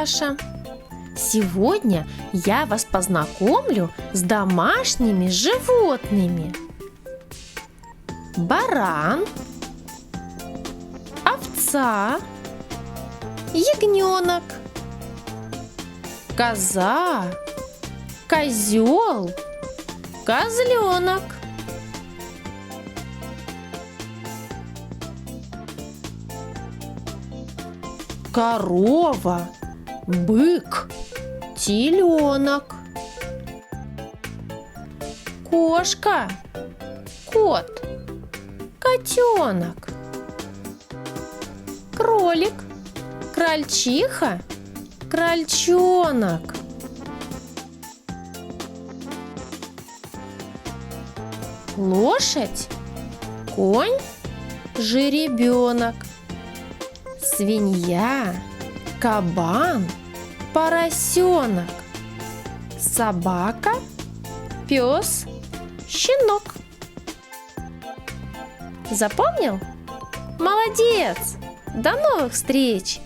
Даша. Сегодня я вас познакомлю с домашними животными. Баран, овца, ягненок, коза, козел, козленок. Корова, бык, теленок. Кошка, кот, котенок. Кролик, крольчиха, крольчонок. Лошадь, конь, жеребенок. Свинья, кабан, поросенок. Собака, пес, щенок. Запомнил? Молодец! До новых встреч!